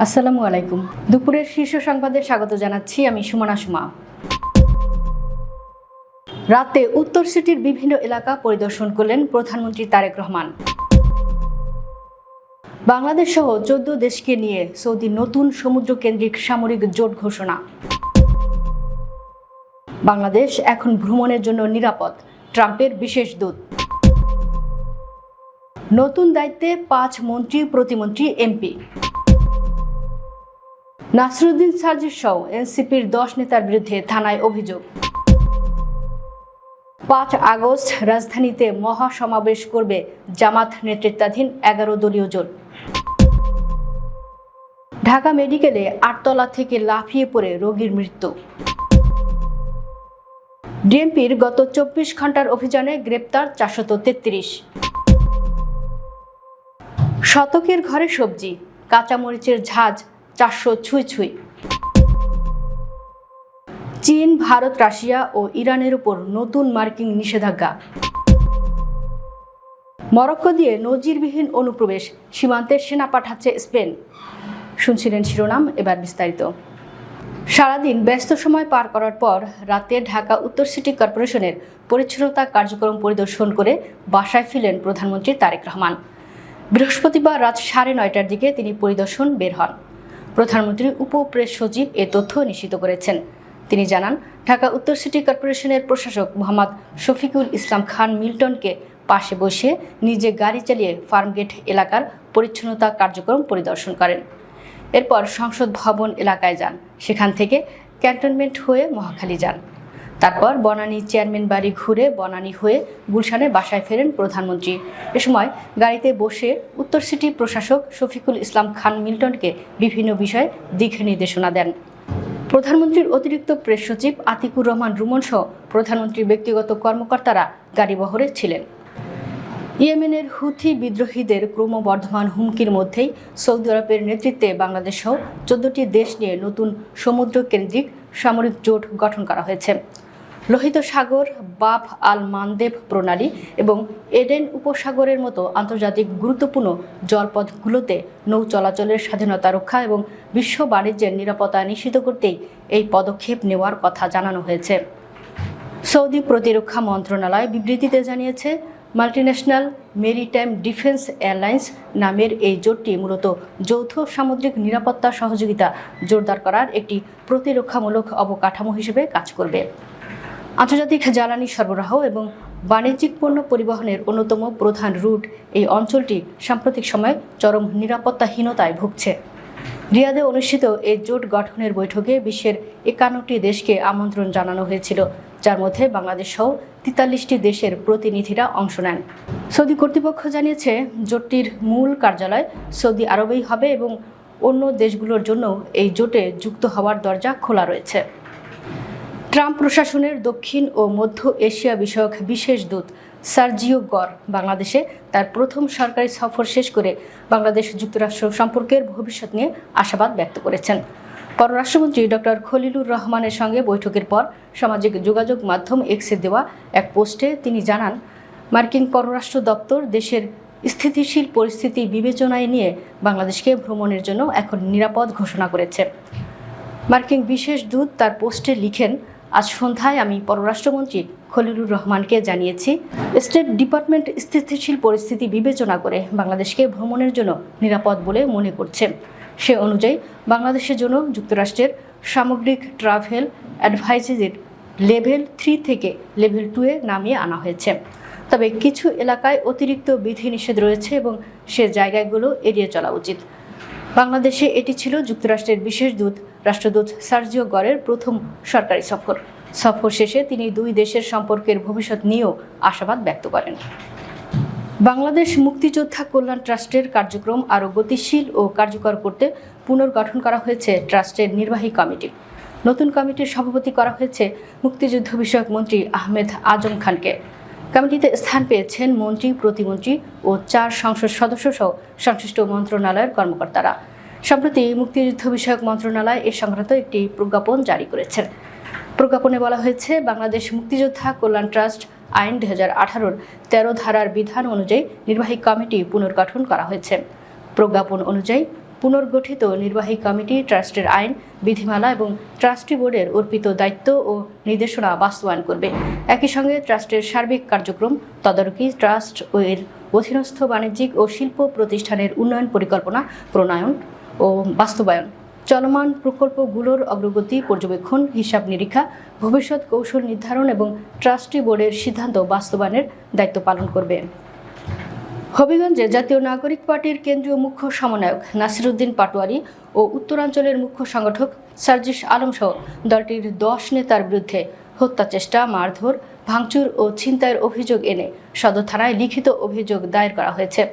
আসসালামু আলাইকুম। দুপুরের শীর্ষ সংবাদে স্বাগত জানাচ্ছি আমি সুমনা সুমা। রাতে উত্তর সিটির বিভিন্ন এলাকা পরিদর্শন করলেন প্রধানমন্ত্রী তারেক রহমান। বাংলাদেশ সহ 14 দেশকে নিয়ে সৌদি নতুন সমুদ্র কেন্দ্রিক সামরিক জোট ঘোষণা। বাংলাদেশ এখন ভ্রমণের জন্য নিরাপদ, ট্রাম্পের বিশেষ দূত। নতুন দায়িত্বে 5 মন্ত্রী, প্রতিমন্ত্রী, এমপি। নাসিরুদ্দিন সার্জিস সহ এনসিপির 10 নেতার বিরুদ্ধে থানায় অভিযোগ। 5 আগস্ট রাজধানীতে মহাসমাবেশ করবে জামাত নেতৃত্বাধীন 11 দলীয় জোট। ঢাকা মেডিকেলে 8 তলা থেকে লাফিয়ে পড়ে রোগীর মৃত্যু। ডিএমপির গত 24 ঘন্টার অভিযানে গ্রেপ্তার 433। শতকের ঘরে সবজি, কাঁচামরিচের ঝাঁজ 400 ছুঁই। চীন, ভারত, রাশিয়া ও ইরানের উপর নতুন মার্কিন নিষেধাজ্ঞা। মরক্কো দিয়ে নজিরবিহীন অনুপ্রবেশ, সীমান্তে সেনা পাঠাচ্ছে স্পেন। শুনছিলেন শিরোনাম, এবার বিস্তারিত। সারাদিন ব্যস্ত সময় পার করার পর রাতে ঢাকা উত্তর সিটি কর্পোরেশনের পরিচ্ছন্নতা কার্যক্রম পরিদর্শন করে বাসায় ফিরলেন প্রধানমন্ত্রী তারেক রহমান। বৃহস্পতিবার রাত 9:30টার দিকে তিনি পরিদর্শন বের হন। প্রধানমন্ত্রী উপ-প্রেস সচিব এ তথ্য নিশ্চিত করেছেন। তিনি জানান, ঢাকা উত্তর সিটি কর্পোরেশনের প্রশাসক মোহাম্মদ শফিকুল ইসলাম খান মিল্টনকে পাশে বসিয়ে নিজে গাড়ি চালিয়ে ফার্মগেট এলাকার পরিচ্ছন্নতা কার্যক্রম পরিদর্শন করেন। এরপর সংসদ ভবন এলাকায় যান। সেখান থেকে ক্যান্টনমেন্ট হয়ে মহাখালী যান। তারপর বনানী চেয়ারম্যান বাড়ি ঘুরে বনানী হয়ে গুলশানে বাসায় ফেরেন প্রধানমন্ত্রী। এ সময় গাড়িতে বসে উত্তর সিটি প্রশাসক শফিকুল ইসলাম খান মিল্টনকে বিভিন্ন বিষয়ে দিক নির্দেশনা দেন। প্রধানমন্ত্রীর অতিরিক্ত প্রেস সচিব আতিকুর রহমান রুমন সহ প্রধানমন্ত্রীর ব্যক্তিগত কর্মকর্তারা গাড়িবহরে ছিলেন। ইয়েমেনের হুথি বিদ্রোহীদের ক্রমবর্ধমান হুমকির মধ্যেই সৌদি আরবের নেতৃত্বে বাংলাদেশ সহ 14টি দেশ নিয়ে নতুন সমুদ্র কেন্দ্রিক সামরিক জোট গঠন করা হয়েছে। লোহিত সাগর, বাব আল মানদেব প্রণালী এবং এডেন উপসাগরের মতো আন্তর্জাতিক গুরুত্বপূর্ণ জলপথগুলোতে নৌ চলাচলের স্বাধীনতা রক্ষা এবং বিশ্ব বাণিজ্যের নিরাপত্তা নিশ্চিত করতেই এই পদক্ষেপ নেওয়ার কথা জানানো হয়েছে। সৌদি প্রতিরক্ষা মন্ত্রণালয় বিবৃতিতে জানিয়েছে, মাল্টিন্যাশনাল মেরিটাইম ডিফেন্স এয়ারলাইন্স নামের এই জোটটি মূলত যৌথ সামুদ্রিক নিরাপত্তা সহযোগিতা জোরদার করার একটি প্রতিরক্ষামূলক অবকাঠামো হিসেবে কাজ করবে। আন্তর্জাতিক জ্বালানি সরবরাহ এবং বাণিজ্যিক পণ্য পরিবহনের অন্যতম প্রধান রুট এই অঞ্চলটি সাম্প্রতিক সময়ে চরম নিরাপত্তাহীনতায় ভুগছে। রিয়াদে অনুষ্ঠিত এই জোট গঠনের বৈঠকে বিশ্বের 51টি দেশকে আমন্ত্রণ জানানো হয়েছিল, যার মধ্যে বাংলাদেশ সহ 43টি দেশের প্রতিনিধিরা অংশ নেন। সৌদি কর্তৃপক্ষ জানিয়েছে, জোটটির মূল কার্যালয় সৌদি আরবেই হবে এবং অন্য দেশগুলোর জন্য এই জোটে যুক্ত হওয়ার দরজা খোলা রয়েছে। ট্রাম্প প্রশাসনের দক্ষিণ ও মধ্য এশিয়া বিষয়ক বিশেষ দূত সার্জিও গর বাংলাদেশে তার প্রথম সরকারি সফর শেষ করে বাংলাদেশ যুক্তরাষ্ট্র সম্পর্কের ভবিষ্যৎ নিয়ে আশাবাদ ব্যক্ত করেছেন। পররাষ্ট্রমন্ত্রী ডক্টর খলিলুর রহমানের সঙ্গে বৈঠকের পর সামাজিক যোগাযোগ মাধ্যম এক্সে দেওয়া এক পোস্টে তিনি জানান, মার্কিন পররাষ্ট্র দপ্তর দেশের স্থিতিশীল পরিস্থিতি বিবেচনায় নিয়ে বাংলাদেশকে ভ্রমণের জন্য এখন নিরাপদ ঘোষণা করেছে। মার্কিন বিশেষ দূত তার পোস্টে লিখেন, আজ সন্ধ্যায় আমি পররাষ্ট্রমন্ত্রী খলিলুর রহমানকে জানিয়েছি, স্টেট ডিপার্টমেন্ট স্থিতিশীল পরিস্থিতি বিবেচনা করে বাংলাদেশকে ভ্রমণের জন্য নিরাপদ বলে মনে করছে। সে অনুযায়ী বাংলাদেশের জন্য যুক্তরাষ্ট্রের সামগ্রিক ট্রাভেল অ্যাডভাইজারির লেভেল 3 থেকে লেভেল 2-এ নামিয়ে আনা হয়েছে। তবে কিছু এলাকায় অতিরিক্ত বিধিনিষেধ রয়েছে এবং সে জায়গাগুলো এড়িয়ে চলা উচিত। বাংলাদেশে এটি ছিল যুক্তরাষ্ট্রের বিশেষ দূত রাষ্ট্রদূত সার্জিও গরের প্রথম সরকারি সফর। সফর শেষে তিনি দুই দেশের সম্পর্কের ভবিষ্যৎ নিয়েও আশাবাদ ব্যক্ত করেন। বাংলাদেশ মুক্তিযোদ্ধা কল্যাণ ট্রাস্টের কার্যক্রম আরও গতিশীল ও কার্যকর করতে পুনর্গঠন করা হয়েছে ট্রাস্টের নির্বাহী কমিটি। নতুন কমিটির সভাপতি করা হয়েছে মুক্তিযুদ্ধ বিষয়ক মন্ত্রী আহমেদ আজম খানকে। কমিটিতে স্থান পেয়েছেন মন্ত্রী, প্রতিমন্ত্রী ও 4 সংসদ সদস্য সহ সংশ্লিষ্ট মন্ত্রণালয়ের কর্মকর্তারা। সম্প্রতি মুক্তিযুদ্ধ বিষয়ক মন্ত্রণালয় এ সংক্রান্ত একটি প্রজ্ঞাপন জারি করেছে। প্রজ্ঞাপনে বলা হয়েছে, বাংলাদেশ মুক্তিযোদ্ধা কল্যাণ ট্রাস্ট আইন 2018-র 13 ধারার বিধান অনুযায়ী নির্বাহী কমিটি পুনর্গঠন করা হয়েছে। প্রজ্ঞাপন অনুযায়ী পুনর্গঠিত নির্বাহী কমিটি ট্রাস্টের আইন, বিধিমালা এবং ট্রাস্টি বোর্ডের অর্পিত দায়িত্ব ও নির্দেশনা বাস্তবায়ন করবে। একই সঙ্গে ট্রাস্টের সার্বিক কার্যক্রম তদারকি, ট্রাস্ট ও এর অধীনস্থ বাণিজ্যিক ও শিল্প প্রতিষ্ঠানের উন্নয়ন পরিকল্পনা প্রণয়ন ও বাস্তবায়ন, চলমান প্রকল্পগুলোর অগ্রগতি পর্যবেক্ষণ, হিসাব নিরীক্ষা, ভবিষ্যৎ কৌশল নির্ধারণ এবং ট্রাস্টি বোর্ডের সিদ্ধান্ত বাস্তবায়নের দায়িত্ব পালন করবে। হবিগঞ্জে জাতীয় নাগরিক পার্টির কেন্দ্রীয় মুখ্য সমন্বয়ক নাসির উদ্দিন পাটোয়ারি ও উত্তরাঞ্চলের মুখ্য সংগঠক সার্জিস আলম সহ দলটির 10 নেতার বিরুদ্ধে হত্যা চেষ্টা, মারধর, ভাঙচুর ও ছিনতাইয়ের অভিযোগ এনে সদর থানায় লিখিত অভিযোগ দায়ের করা হয়েছে।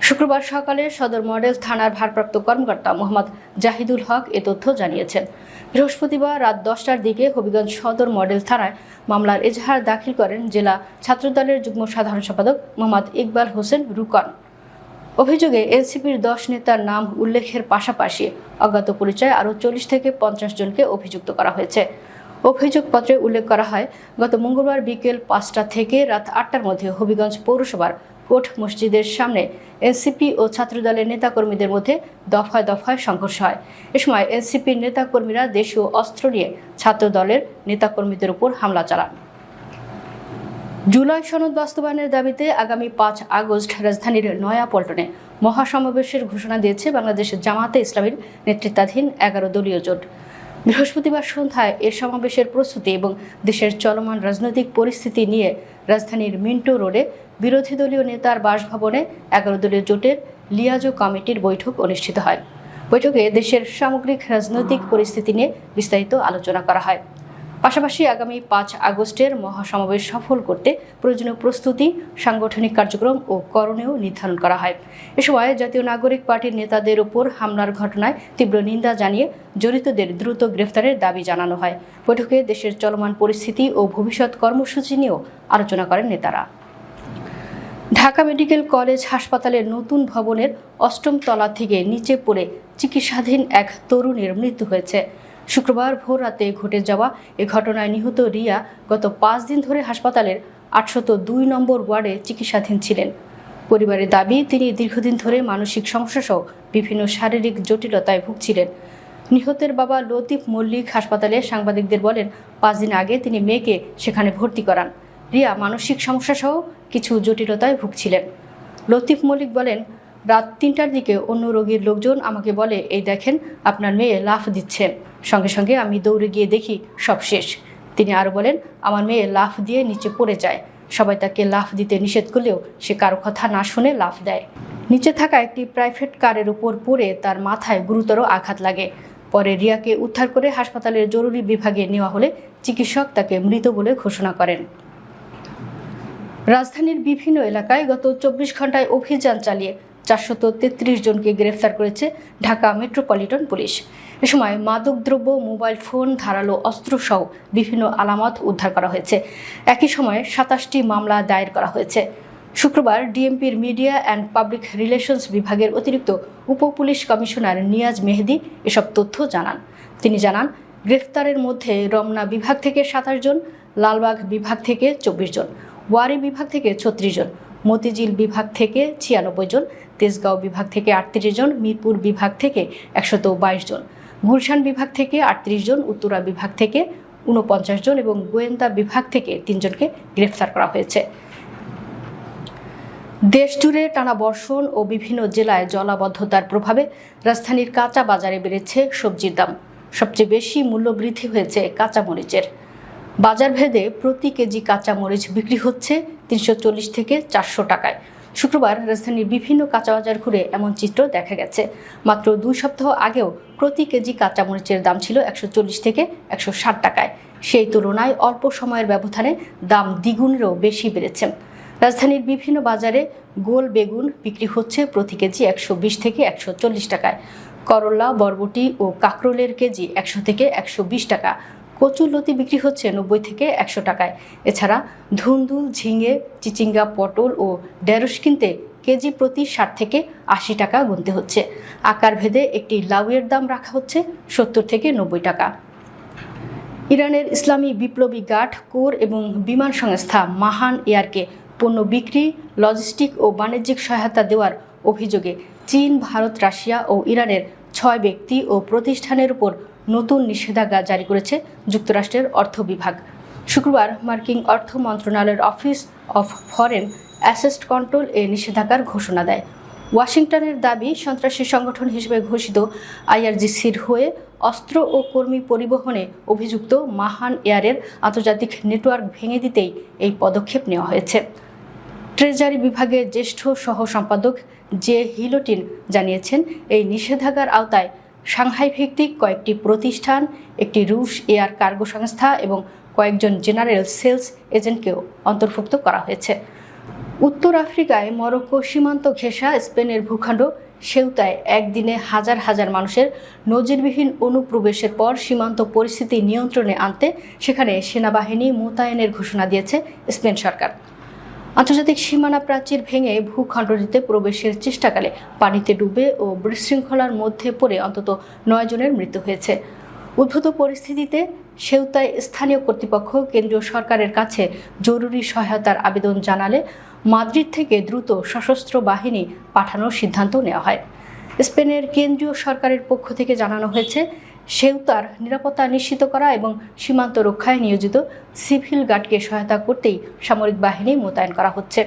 শুক্রবার সকালে সদর মডেল থানার ভারপ্রাপ্ত কর্মকর্তা মোহাম্মদ জাহিদুল হক এ তথ্য জানিয়েছেন। বৃহস্পতিবার রাত 10টার দিকে হবিগঞ্জ সদর মডেল থানায় মামলার এজাহার দাখিল করেন জেলা ছাত্রদলের যুগ্ম সাধারণ সম্পাদক মোহাম্মদ ইকবাল হোসেন রুকন। অভিযোগে এনসিপির 10 নেতার নাম উল্লেখের পাশাপাশি অজ্ঞাত পরিচয় আরও 40 থেকে 50 জনকে অভিযুক্ত করা হয়েছে। অভিযোগপত্রে উল্লেখ করা হয়, গত মঙ্গলবার বিকেল 5টা থেকে রাত 8টার মধ্যে হবিগঞ্জ পৌরসভার কোট মসজিদের সামনে এনসিপি ও ছাত্রদলের নেতাকর্মীদের মধ্যে দফায় দফায় সংঘর্ষ হয়। এ সময় এনসিপির নেতাকর্মীরা দেশীয় অস্ত্র নিয়ে ছাত্রদলের নেতাকর্মীদের উপর হামলা চালান। জুলাই সনদ বাস্তবায়নের দাবিতে আগামী 5 আগস্ট রাজধানীর নয়াপল্টনে মহাসমাবেশের ঘোষণা দিয়েছে বাংলাদেশ জামায়াতে ইসলামীর নেতৃত্বাধীন 11 দলীয় জোট। বৃহস্পতিবার সন্ধ্যায় এ সমাবেশের প্রস্তুতি এবং দেশের চলমান রাজনৈতিক পরিস্থিতি নিয়ে রাজধানীর মিন্টো রোডে বিরোধী দলীয় নেতার বাসভবনে 11 দলীয় জোটের লিয়াজো কমিটির বৈঠক অনুষ্ঠিত হয়। বৈঠকে দেশের সামগ্রিক রাজনৈতিক পরিস্থিতি নিয়ে বিস্তারিত আলোচনা করা হয়। পাশাপাশি আগামী 5 আগস্টের মহাসমাবেশ সফল করতে প্রয়োজনীয় প্রস্তুতি, সাংগঠনিক কার্যক্রম ও করণীয় নির্ধারণ করা হয়। এ সময় জাতীয় নাগরিক পার্টির নেতাদের উপর হামলার ঘটনায় তীব্র নিন্দা জানিয়ে জড়িতদের দ্রুত গ্রেফতারের দাবি জানানো হয়। বৈঠকে দেশের চলমান পরিস্থিতি ও ভবিষ্যৎ কর্মসূচি নিয়েও আলোচনা করেন নেতারা। ঢাকা মেডিকেল কলেজ হাসপাতালের নতুন ভবনের 8ম তলা থেকে নিচে পড়ে চিকিৎসাধীন এক তরুণীর মৃত্যু হয়েছে। শুক্রবার ভোর রাতে ঘটে যাওয়া এ ঘটনায় নিহত রিয়া গত 5 দিন ধরে হাসপাতালের 802 নম্বর ওয়ার্ডে চিকিৎসাধীন ছিলেন। পরিবারের দাবি, তিনি দীর্ঘদিন ধরে মানসিক সমস্যাসহ বিভিন্ন শারীরিক জটিলতায় ভুগছিলেন। নিহতের বাবা লতিফ মল্লিক হাসপাতালে সাংবাদিকদের বলেন, 5 দিন আগে তিনি মেয়েকে সেখানে ভর্তি করান। রিয়া মানসিক সমস্যাসহ কিছু জটিলতায় ভুগছিলেন। লতিফ মল্লিক বলেন, রাত 3টার দিকে অন্য রোগীর লোকজন আমাকে বলে, এই দেখেন আপনার মেয়ে লাফ দিচ্ছে। সঙ্গে সঙ্গে আমি দৌড়ে গিয়ে দেখি সব শেষ। তিনি আরও বলেন, আমার মেয়ে লাফ দিয়ে নিচে পড়ে যায়। সবাই তাকে লাফ দিতে নিষেধ করলেও সে কারো কথা না শুনে লাফ দেয়। নিচে থাকা একটি প্রাইভেট কারের উপর পড়ে তার মাথায় গুরুতর আঘাত লাগে। পরে রিয়াকে উদ্ধার করে হাসপাতালের জরুরি বিভাগে নেওয়া হলে চিকিৎসক তাকে মৃত বলে ঘোষণা করেন। রাজধানীর বিভিন্ন এলাকায় গত 24 ঘন্টায় অভিযান চালিয়ে 433 জনকে গ্রেফতার করেছে ঢাকা মেট্রোপলিটন পুলিশ। এ সময় মাদকদ্রব্য, মোবাইল ফোন, ধারালো অস্ত্রসহ বিভিন্ন আলামত উদ্ধার করা হয়েছে। একই সময়ে 27টি মামলা দায়ের করা হয়েছে। শুক্রবার ডিএমপির মিডিয়া অ্যান্ড পাবলিক রিলেশনস বিভাগের অতিরিক্ত উপপুলিশ কমিশনার নিয়াজ মেহেদি এসব তথ্য জানান। তিনি জানান, গ্রেফতারের মধ্যে রমনা বিভাগ থেকে 27 জন, লালবাগ বিভাগ থেকে 24 জন, ওয়ারি বিভাগ থেকে 36 জন, মতিঝিল বিভাগ থেকে 96 জন, তেজগাঁও বিভাগ থেকে 38 জন, মিরপুর বিভাগ থেকে 122 জন, গুলশান বিভাগ থেকে 38 জন, উত্তরা বিভাগ থেকে 49 জন এবং গোয়েন্দা বিভাগ থেকে 3 জনকে গ্রেফতার করা হয়েছে। দেশজুড়ে টানা বর্ষণ ও বিভিন্ন জেলায় জলাবদ্ধতার প্রভাবে রাজধানীর কাঁচা বাজারে বেড়েছে সবজির দাম। সবচেয়ে বেশি মূল্য বৃদ্ধি হয়েছে কাঁচামরিচের। বাজার ভেদে প্রতি কেজি কাঁচামরিচ বিক্রি হচ্ছে 340 থেকে 400 টাকায়। শুক্রবার রাজধানীর বিভিন্ন কাঁচা বাজার ঘুরে এমন চিত্র দেখা গেছে। মাত্র 2 সপ্তাহ আগেও প্রতি কেজি কাঁচামরিচের দাম ছিল 140 থেকে 160 টাকায়। সেই তুলনায় অল্প সময়ের ব্যবধানে দাম দ্বিগুণেরও বেশি বেড়েছে। রাজধানীর বিভিন্ন বাজারে গোল বেগুন বিক্রি হচ্ছে প্রতি কেজি 120 থেকে 140 টাকায়। করলা, বরবটি ও কাঁকরোলের কেজি 100 থেকে 120 টাকা। কচুর লতি বিক্রি হচ্ছে 90 থেকে 100 টাকায়। এছাড়া ধুন্দুল, ঝিঙে, চিচিঙ্গা, পটল ও ঢেঁড়স কিনতে কেজি প্রতি 60 থেকে 80 টাকা গুনতে হচ্ছে। আকার ভেদে একটি লাউয়ের দাম রাখা হচ্ছে 70 থেকে 90 টাকা। ইরানের ইসলামী বিপ্লবী গার্ড কোর এবং বিমান সংস্থা মাহান এয়ারকে পণ্য বিক্রি, লজিস্টিক ও বাণিজ্যিক সহায়তা দেওয়ার অভিযোগে চীন, ভারত, রাশিয়া ও ইরানের 6 ব্যক্তি ও প্রতিষ্ঠানের উপর নতুন নিষেধাজ্ঞা জারি করেছে যুক্তরাষ্ট্রের অর্থ বিভাগ। শুক্রবার মার্কিন অর্থ মন্ত্রণালয়ের office of foreign asset control এই নিষেধাজ্ঞার ঘোষণা দেয়। ওয়াশিংটনের দাবি, সন্ত্রাসী সংগঠন হিসেবে ঘোষিত IRGCর হয়ে অস্ত্র ও কর্মী পরিবহনে অভিযুক্ত মাহান এয়ারের আন্তর্জাতিক নেটওয়ার্ক ভেঙে দিতেই এই পদক্ষেপ নেওয়া হয়েছে। ট্রেজারি বিভাগের জ্যেষ্ঠ সহ সম্পাদক জে হিলোটিন জানিয়েছেন, এই নিষেধাজ্ঞার আওতায় সাংহাই ভিত্তিক কয়েকটি প্রতিষ্ঠান, একটি রুশ এয়ার কার্গো সংস্থা এবং কয়েকজন জেনারেল সেলস এজেন্টকেও অন্তর্ভুক্ত করা হয়েছে। উত্তর আফ্রিকায় মরক্কো সীমান্ত ঘেঁষা স্পেনের ভূখণ্ড সেউতায় একদিনে হাজার হাজার মানুষের নজিরবিহীন অনুপ্রবেশের পর সীমান্ত পরিস্থিতি নিয়ন্ত্রণে আনতে সেখানে সেনাবাহিনী মোতায়েনের ঘোষণা দিয়েছে স্পেন সরকার। আন্তর্জাতিক সীমানা প্রাচীর ভেঙে ভূখণ্ডটিতে প্রবেশের চেষ্টাকালে পানিতে ডুবে ও বিশৃঙ্খলার মধ্যে পড়ে অন্তত 9 জনের মৃত্যু হয়েছে। উদ্ভূত পরিস্থিতিতে সেউতায় স্থানীয় কর্তৃপক্ষ কেন্দ্রীয় সরকারের কাছে জরুরি সহায়তার আবেদন জানালে মাদ্রিদ থেকে দ্রুত সশস্ত্র বাহিনী পাঠানোর সিদ্ধান্ত নেওয়া হয়। স্পেনের কেন্দ্রীয় সরকারের পক্ষ থেকে জানানো হয়েছে, সেউতার নিরাপত্তা নিশ্চিত করা এবং সীমান্ত রক্ষায় নিয়োজিত সিভিল গার্ডকে সহায়তা করতেই সামরিক বাহিনী মোতায়েন করা হচ্ছে।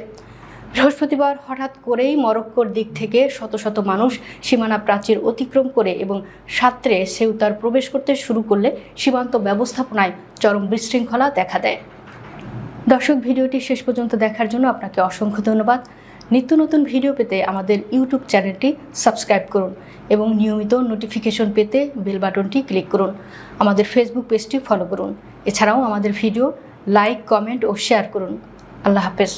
বৃহস্পতিবার হঠাৎ করেই মরক্কোর দিক থেকে শত শত মানুষ সীমানা প্রাচীর অতিক্রম করে এবং সাঁতরে সেউতার প্রবেশ করতে শুরু করলে সীমান্ত ব্যবস্থাপনায় চরম বিশৃঙ্খলা দেখা দেয়। দর্শক, ভিডিওটি শেষ পর্যন্ত দেখার জন্য আপনাকে অসংখ্য ধন্যবাদ। নিত্য নতুন ভিডিও পেতে আমাদের ইউটিউব চ্যানেলটি সাবস্ক্রাইব করুন এবং নিয়মিত নোটিফিকেশন পেতে বেল বাটনটি ক্লিক করুন। আমাদের ফেসবুক পেজটি ফলো করুন। এছাড়াও আমাদের ভিডিও লাইক, কমেন্ট ও শেয়ার করুন। আল্লাহ হাফেজ।